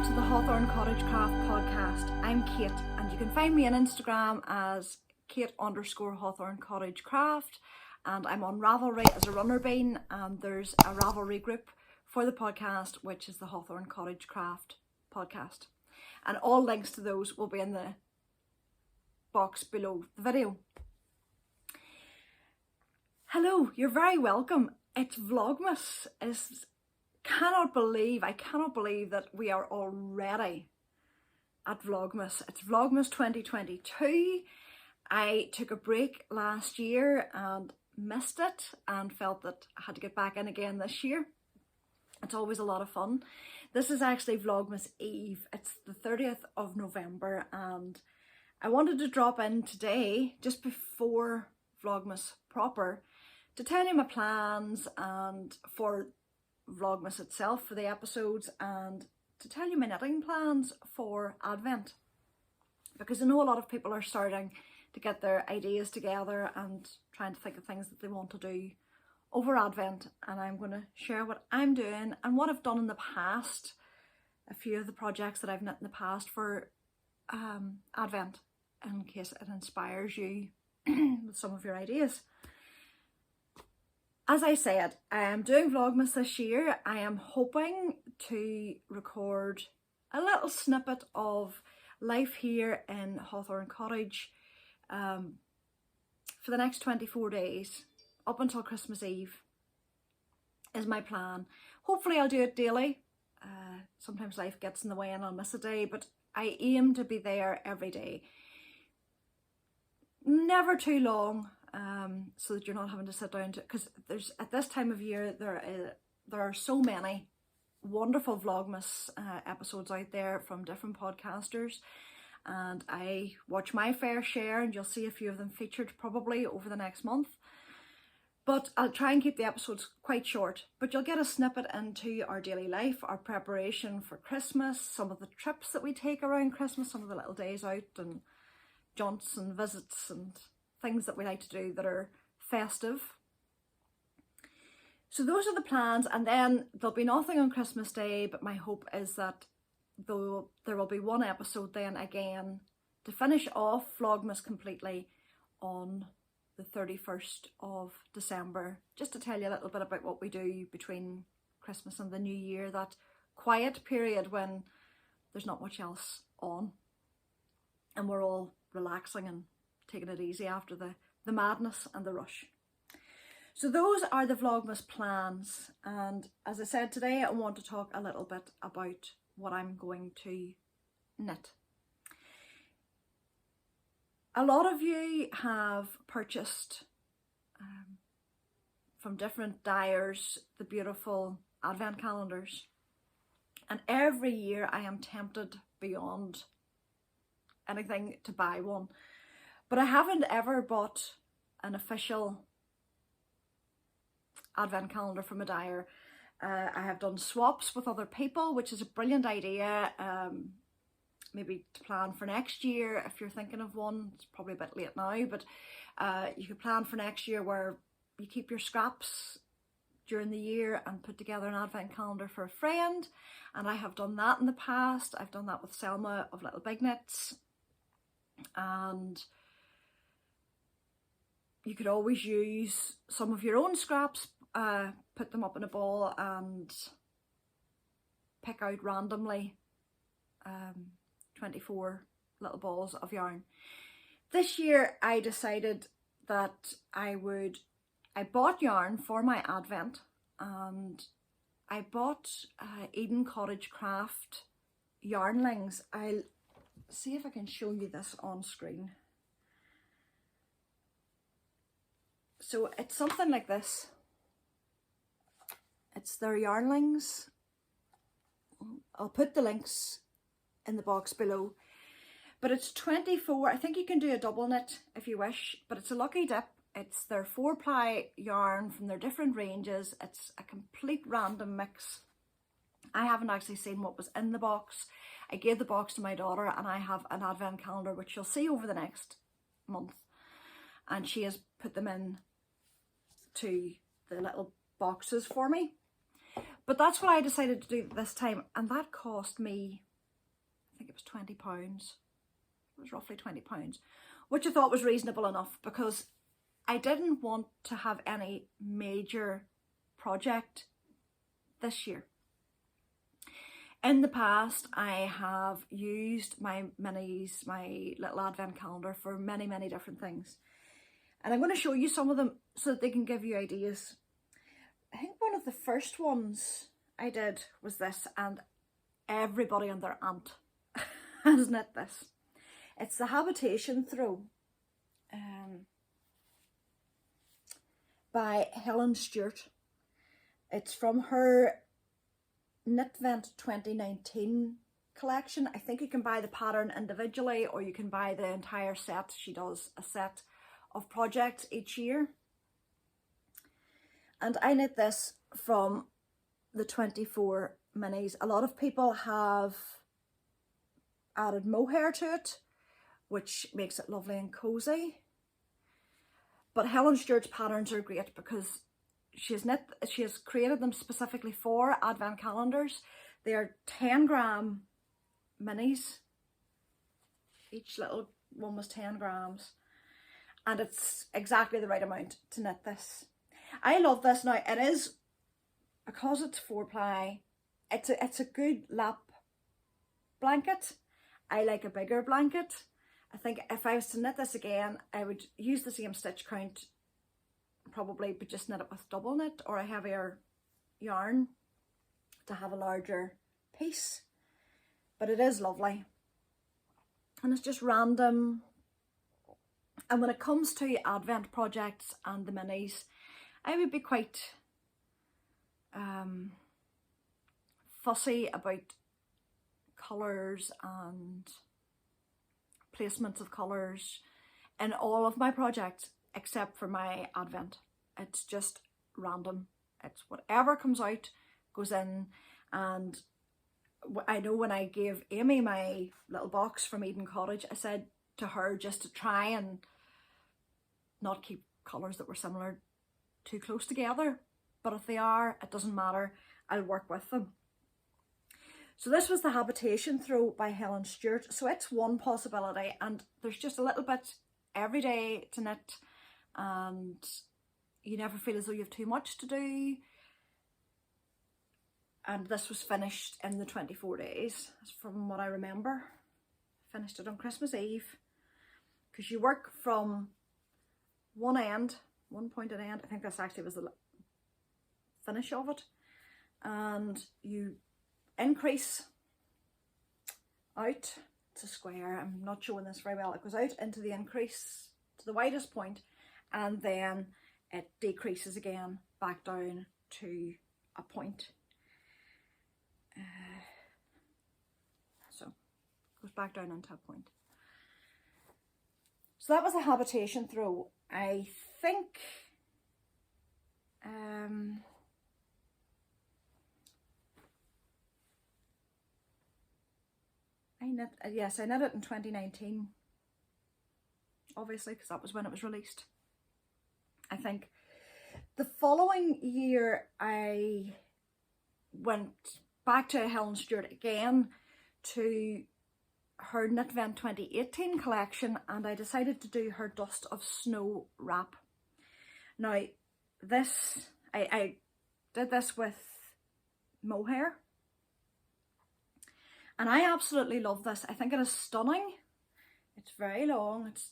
welcome to the Hawthorn Cottage Craft podcast. I'm Kate and you can find me on Instagram as Kate_Hawthorn Cottage Craft, and I'm on Ravelry as a runner bean, and there's a Ravelry group for the podcast which is the Hawthorn Cottage Craft podcast, and all links to those will be in the box below the video. Hello, you're very welcome. It's Vlogmas. I cannot believe that we are already at Vlogmas. It's Vlogmas 2022. I took a break last year and missed it and felt that I had to get back in again this year. It's always a lot of fun. This is actually Vlogmas Eve. It's the 30th of November and I wanted to drop in today just before Vlogmas proper to tell you my plans and for Vlogmas itself, for the episodes, and to tell you my knitting plans for Advent, because I know a lot of people are starting to get their ideas together and trying to think of things that they want to do over Advent, and I'm going to share what I'm doing and what I've done in the past, a few of the projects that I've knit in the past for Advent, in case it inspires you with some of your ideas. As I said, I am doing Vlogmas this year. I am hoping to record a little snippet of life here in Hawthorn Cottage for the next 24 days, up until Christmas Eve is my plan. Hopefully I'll do it daily. Sometimes life gets in the way and I'll miss a day, but I aim to be there every day. Never too long. So that you're not having to sit down to, because there's, at this time of year, there are so many wonderful Vlogmas episodes out there from different podcasters, and I watch my fair share, and you'll see a few of them featured probably over the next month. But I'll try and keep the episodes quite short, but you'll get a snippet into our daily life, our preparation for Christmas, some of the trips that we take around Christmas, some of the little days out and jaunts and visits and things that we like to do that are festive. So those are the plans, and then there'll be nothing on Christmas Day, but my hope is that there will be one episode then again to finish off Vlogmas completely on the 31st of December, just to tell you a little bit about what we do between Christmas and the New Year, that quiet period when there's not much else on and we're all relaxing and taking it easy after the madness and the rush. So those are the Vlogmas plans, and as I said today, I want to talk a little bit about what I'm going to knit. A lot of you have purchased from different dyers the beautiful advent calendars, and every year I am tempted beyond anything to buy one. But I haven't ever bought an official advent calendar from a dyer. I have done swaps with other people, which is a brilliant idea. Maybe to plan for next year if you're thinking of one. It's probably a bit late now, but you could plan for next year where you keep your scraps during the year and put together an advent calendar for a friend. And I have done that in the past. I've done that with Selma of Little Big Knits, and you could always use some of your own scraps, put them up in a ball and pick out randomly 24 little balls of yarn. This year I decided that I bought yarn for my advent, and I bought Eden Cottage Craft yarnlings. I'll see if I can show you this on screen. So it's something like this. It's their yarnlings. I'll put the links in the box below. But it's 24, I think you can do a double knit if you wish, but it's a lucky dip. It's their 4-ply yarn from their different ranges. It's a complete random mix. I haven't actually seen what was in the box. I gave the box to my daughter, and I have an advent calendar which you'll see over the next month, and she has put them in to the little boxes for me. But that's what I decided to do this time, and that cost me it was £20. It was roughly £20, which I thought was reasonable enough because I didn't want to have any major project this year. In the past, I have used my minis, my little advent calendar for many, many different things. And I'm going to show you some of them so that they can give you ideas. I think one of the first ones I did was this, and everybody and their aunt has knit this. It's the Habitation Throw by Helen Stewart. It's from her Knitvent 2019 collection. I think you can buy the pattern individually or you can buy the entire set. She does a set of projects each year. And I knit this from the 24 minis. A lot of people have added mohair to it, which makes it lovely and cozy. But Helen Stewart's patterns are great because she has created them specifically for advent calendars. They are 10 gram minis. Each little one was 10 grams. And it's exactly the right amount to knit this. I love this. Now it is, because it's 4-ply, it's a good lap blanket. I like a bigger blanket. I think if I was to knit this again, I would use the same stitch count probably, but just knit it with double knit or a heavier yarn to have a larger piece. But it is lovely. And it's just random. And when it comes to advent projects and the minis, I would be quite fussy about colours and placements of colours in all of my projects except for my advent. It's just random. It's whatever comes out goes in. And I know when I gave Amy my little box from Hawthorn Cottage, I said to her just to try and not keep colours that were similar too close together, but if they are, it doesn't matter, I'll work with them. So this was the Habitation Throw by Helen Stewart. So it's one possibility, and there's just a little bit every day to knit, and you never feel as though you have too much to do. And this was finished in the 24 days, from what I remember. Finished it on Christmas Eve, because you work from one pointed end. I think this actually was the finish of it, and you increase out. It's a square, I'm not showing this very well. It goes out into the increase to the widest point, and then it decreases again back down to a point. So it goes back down into a point. So that was the Habitation Throw. I think I knit it in 2019, obviously, because that was when it was released. I think the following year I went back to Helen Stewart again to her Knitvent 2018 collection, and I decided to do her Dust of Snow wrap. Now this, I did this with mohair, and I absolutely love this. I think it is stunning. It's very long. It's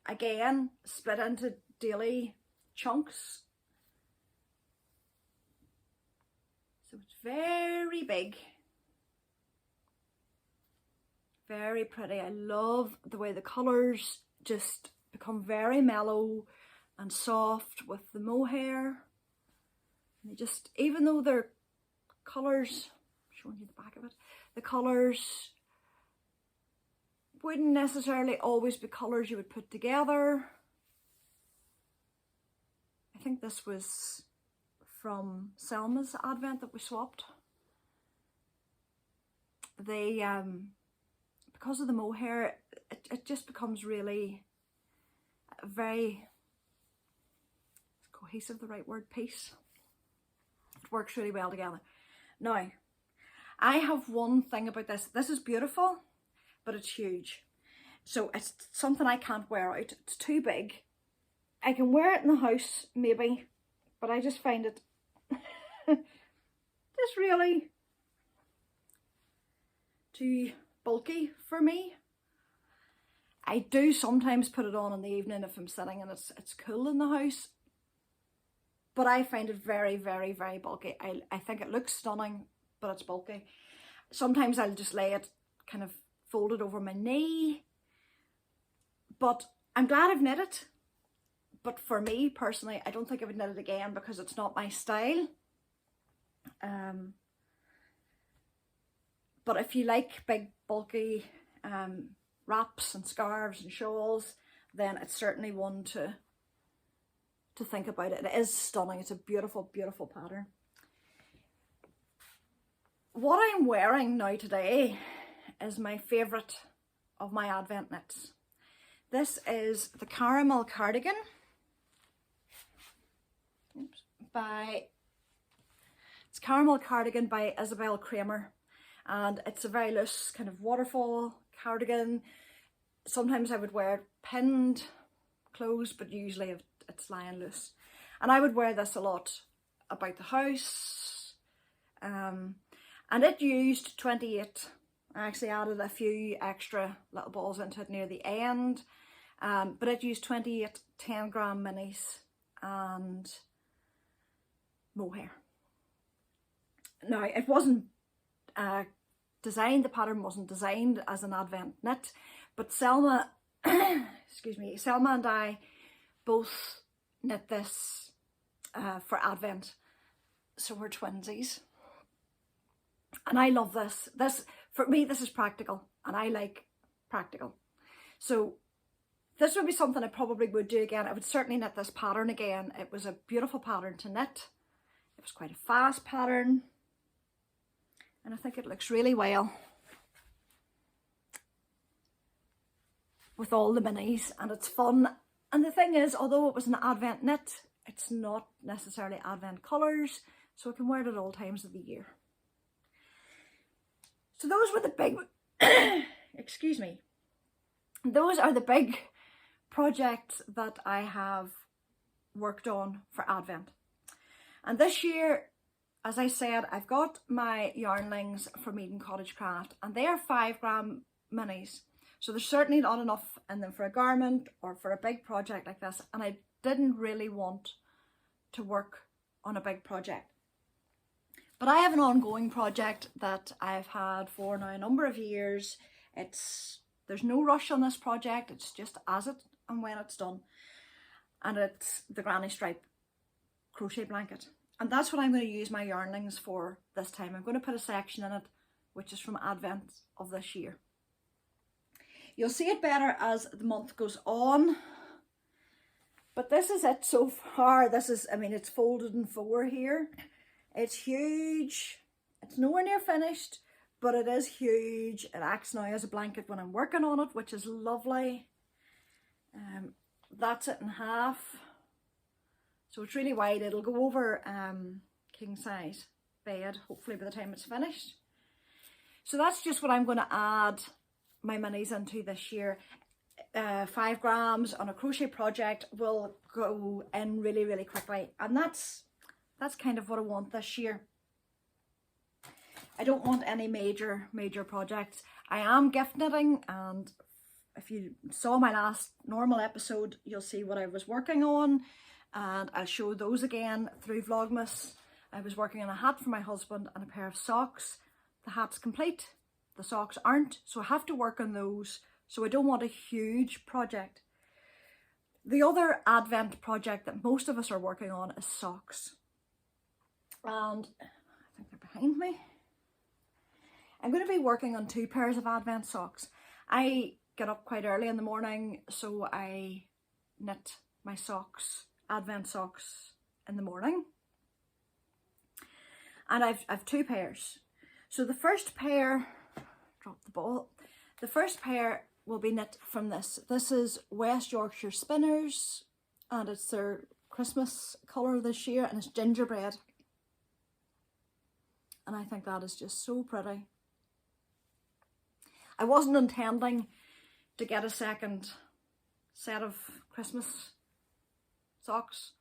again split into daily chunks, so it's very big. Very pretty. I love the way the colours just become very mellow and soft with the mohair. And they just, even though they're colours, I'm showing you the back of it, the colours wouldn't necessarily always be colours you would put together. I think this was from Selma's Advent that we swapped. They because of the mohair, it just becomes really very cohesive, the right word, piece. It works really well together. Now, I have one thing about this. This is beautiful, but it's huge. So it's something I can't wear out. It's too big. I can wear it in the house, maybe, but I just find it just really too bulky for me. I do sometimes put it on in the evening if I'm sitting and it's cool in the house, but I find it very, very, very bulky. I think it looks stunning, but it's bulky. Sometimes I'll just lay it kind of folded over my knee, but I'm glad I've knit it. But for me personally, I don't think I would knit it again because it's not my style. But if you like big bulky wraps and scarves and shawls, then it's certainly one to think about it. It is stunning. It's a beautiful, beautiful pattern. What I'm wearing now today is my favourite of my Advent knits. This is the Caramel Cardigan it's Caramel Cardigan by Isabell Kraemar, and it's a very loose kind of waterfall cardigan. Sometimes I would wear pinned clothes, but usually it's lying loose. And I would wear this a lot about the house. And it used 28. I actually added a few extra little balls into it near the end. But it used 28 10-gram minis and mohair. Now, it wasn't designed, the pattern wasn't designed as an Advent knit, but Selma, excuse me, Selma and I both knit this for Advent, so we're twinsies. And I love this. For me, this is practical, and I like practical. So this would be something I probably would do again. I would certainly knit this pattern again. It was a beautiful pattern to knit. It was quite a fast pattern, and I think it looks really well with all the minis, and it's fun. And the thing is, although it was an Advent knit, it's not necessarily Advent colours, so I can wear it at all times of the year. So those were the big, excuse me, those are the big projects that I have worked on for Advent. And this year, as I said, I've got my yarnlings from Hawthorn Cottage Craft, and they are 5-gram minis. So there's certainly not enough in them for a garment or for a big project like this. And I didn't really want to work on a big project. But I have an ongoing project that I've had for now a number of years. There's no rush on this project. It's just as it and when it's done. And it's the Granny Stripe crochet blanket. And that's what I'm going to use my yarnlings for this time. I'm going to put a section in it which is from Advent of this year. You'll see it better as the month goes on. But this is it so far. This is, I mean, it's folded in 4 here. It's huge. It's nowhere near finished, but it is huge. It acts now as a blanket when I'm working on it, which is lovely. That's it in half. So it's really wide. It'll go over king size bed, hopefully by the time it's finished. So that's just what I'm going to add my minis into this year. 5 grams on a crochet project will go in really, really quickly. And that's kind of what I want this year. I don't want any major projects. I am gift knitting, and if you saw my last normal episode, you'll see what I was working on, and I'll show those again through Vlogmas. I was working on a hat for my husband and a pair of socks. The hat's complete, the socks aren't, so I have to work on those. So I don't want a huge project. The other Advent project that most of us are working on is socks. And I think they're behind me. I'm going to be working on 2 pairs of Advent socks. I get up quite early in the morning, so I knit my socks, Advent socks, in the morning. And I've 2 pairs. So the first pair, drop the ball, the first pair will be knit from this. This is West Yorkshire Spinners, and it's their Christmas colour this year, and it's gingerbread. And I think that is just so pretty. I wasn't intending to get a second set of Christmas socks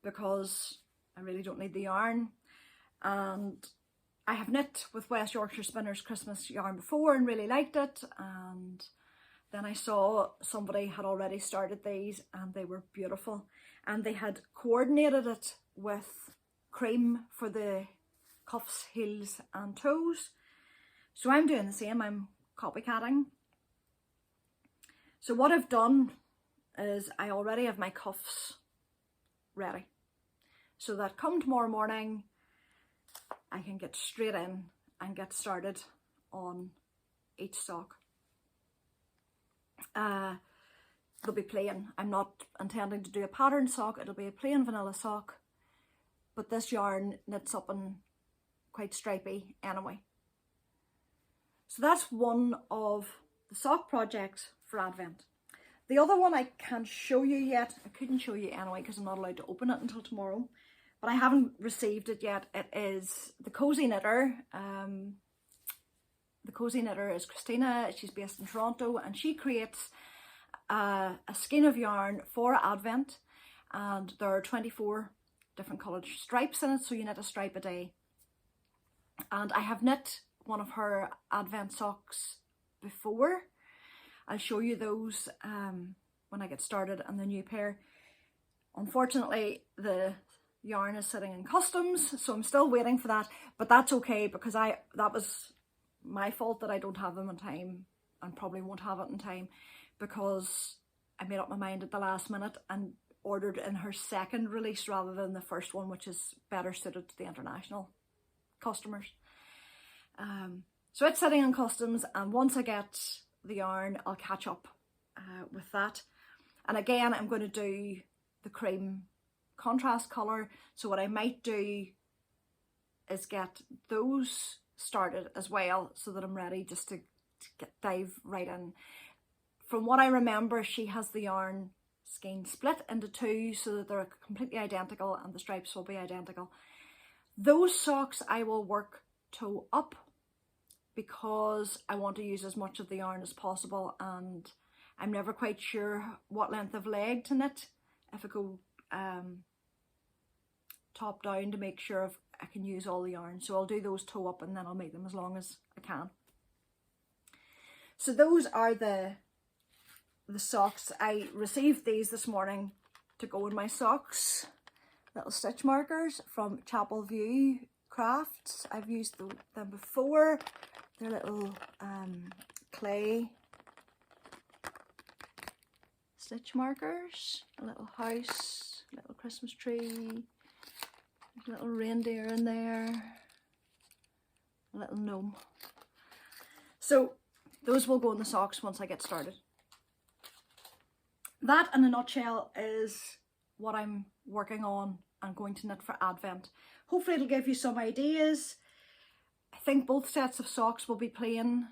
because I really don't need the yarn, and I have knit with West Yorkshire Spinners Christmas yarn before and really liked it, and then I saw somebody had already started these and they were beautiful, and they had coordinated it with cream for the cuffs, heels and toes. So I'm doing the same, I'm copycatting. So what I've done is I already have my cuffs ready, so that come tomorrow morning I can get straight in and get started on each sock. They'll be plain. I'm not intending to do a patterned sock, it'll be a plain vanilla sock, but this yarn knits up in quite stripy anyway. So that's one of the sock projects for Advent. The other one I can't show you yet. I couldn't show you anyway because I'm not allowed to open it until tomorrow, but I haven't received it yet. It is the Cozy Knitter. The Cozy Knitter is Christina. She's based in Toronto, and she creates a skein of yarn for Advent, and there are 24 different coloured stripes in it, so you knit a stripe a day. And I have knit one of her Advent socks before. I'll show you those when I get started on the new pair. Unfortunately, the yarn is sitting in customs, so I'm still waiting for that, but that's okay because that was my fault that I don't have them in time, and probably won't have it in time, because I made up my mind at the last minute and ordered in her second release rather than the first one, which is better suited to the international customers. So it's sitting in customs, and once I get the yarn I'll catch up with that. And again, I'm going to do the cream contrast colour, so what I might do is get those started as well, so that I'm ready just to dive right in. From what I remember, she has the yarn skein split into two so that they're completely identical and the stripes will be identical. Those socks I will work toe up because I want to use as much of the yarn as possible, and I'm never quite sure what length of leg to knit. If I go top down to make sure I can use all the yarn, so I'll do those toe up and then I'll make them as long as I can. So those are the socks. I received these this morning to go in my socks, little stitch markers from Chapel View Crafts. I've used them before. They're little clay stitch markers, a little house, a little Christmas tree, a little reindeer in there, a little gnome. So those will go in the socks once I get started. That in a nutshell is what I'm working on and going to knit for Advent. Hopefully it'll give you some ideas. I think both sets of socks will be plain.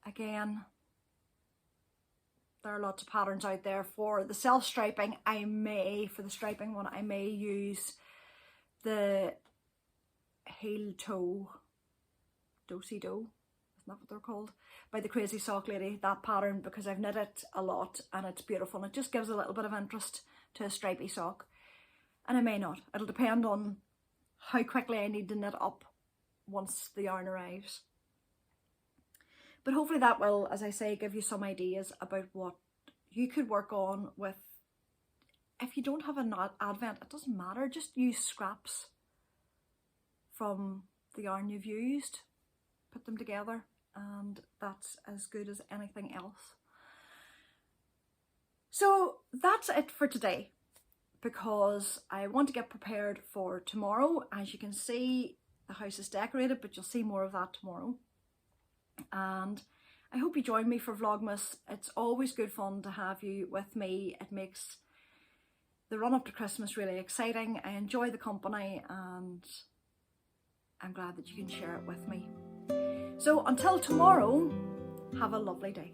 Again, there are lots of patterns out there. For the self-striping, for the striping one, I may use the heel toe do-si-do, isn't that what they're called, by the Crazy Sock Lady, that pattern, because I've knit it a lot and it's beautiful and it just gives a little bit of interest to a stripy sock. And I may not, it'll depend on how quickly I need to knit up once the yarn arrives. But hopefully that will, as I say, give you some ideas about what you could work on with. If you don't have an Advent, it doesn't matter, just use scraps from the yarn you've used, put them together, and that's as good as anything else. So that's it for today, because I want to get prepared for tomorrow. As you can see, the house is decorated, but you'll see more of that tomorrow. And I hope you join me for Vlogmas. It's always good fun to have you with me. It makes the run up to Christmas really exciting. I enjoy the company and I'm glad that you can share it with me. So until tomorrow, have a lovely day.